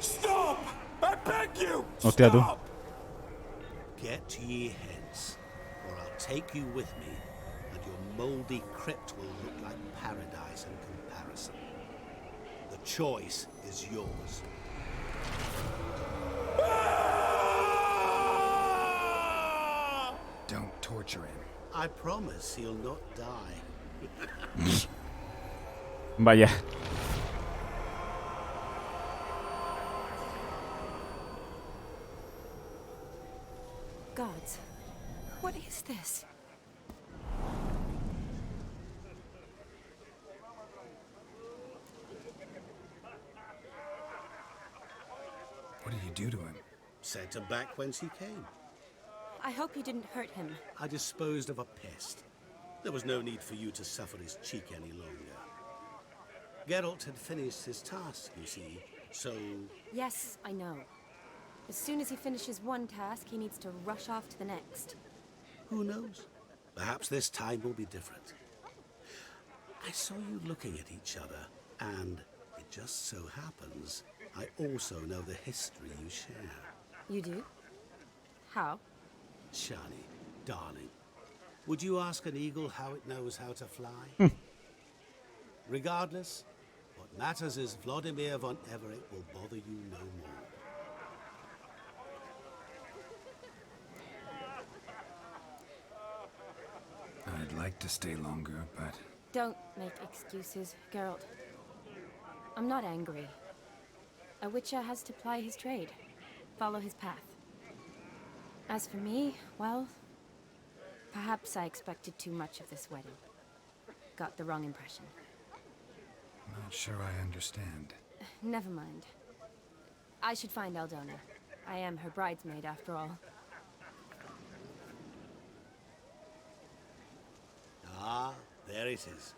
Stop! I beg you! Hostia, tú. Stop! Get ye hence, or I'll take you with me, and your mouldy crypt will look like paradise in comparison. The choice is yours. Don't torture him. I promise he'll not die. Vaya. Gods, what is this? What did you do to him? Sent him back whence he came. I hope you didn't hurt him. I disposed of a pest. There was no need for you to suffer his cheek any longer. Geralt had finished his task, you see, so... Yes, I know. As soon as he finishes one task, he needs to rush off to the next. Who knows? Perhaps this time will be different. I saw you looking at each other, and it just so happens I also know the history you share. You do? How? Shani, darling, would you ask an eagle how it knows how to fly? Regardless, what matters is Vladimir von Everett will bother you no more. I'd like to stay longer, but... Don't make excuses, Geralt. I'm not angry. A witcher has to ply his trade, follow his path. As for me, well, perhaps I expected too much of this wedding. Got the wrong impression. Not sure I understand. Never mind. I should find Aldona. I am her bridesmaid, after all. Ah, there it is.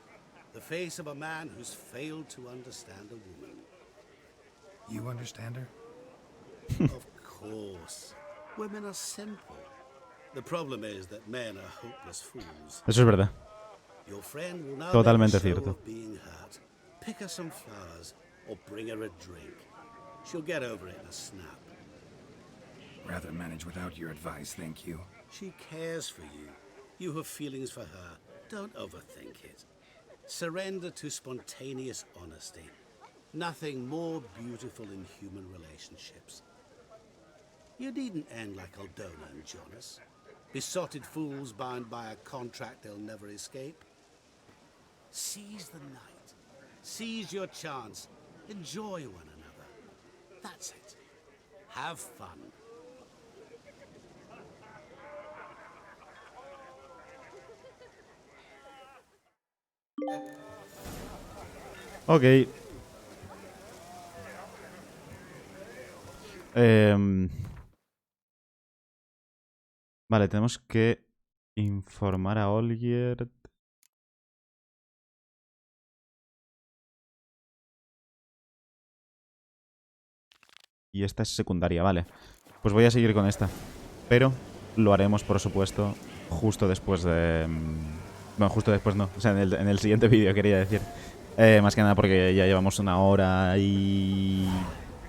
The face of a man who's failed to understand a woman. You understand her? Of course. Women are simple. The problem is that men are hopeless fools. Eso es verdad. Your friend will now Totalmente make a show cierto. of being hurt. Pick her some flowers or bring her a drink. She'll get over it in a snap. Rather manage without your advice, thank you. She cares for you. You have feelings for her. Don't overthink it. Surrender to spontaneous honesty. Nothing more beautiful in human relationships. You needn't end like Aldona and Jonas. Besotted fools bound by a contract they'll never escape. Seize the night. Seize your chance. Enjoy one another. That's it. Have fun. Ok. Vale, tenemos que informar a Olgierd. Y esta es secundaria, vale. Pues voy a seguir con esta. Pero lo haremos, por supuesto, justo después de... Bueno, justo después no. O sea, en el siguiente vídeo, quería decir. Más que nada porque ya llevamos 1 hora y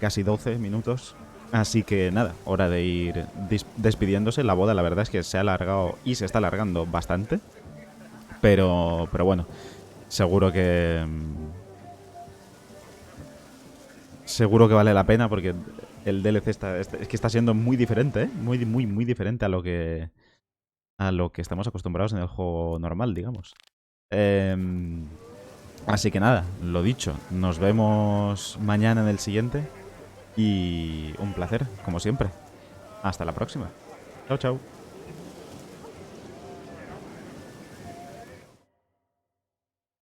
casi 12 minutos. Así que nada, hora de ir despidiéndose. La boda, la verdad es que se ha alargado y se está alargando bastante. Pero bueno, seguro que... Seguro que vale la pena porque el DLC es que está siendo muy diferente, ¿eh? Muy diferente a lo que estamos acostumbrados en el juego normal, digamos. Así que nada, lo dicho, nos vemos mañana en el siguiente y un placer, como siempre. Hasta la próxima. Chao, chao.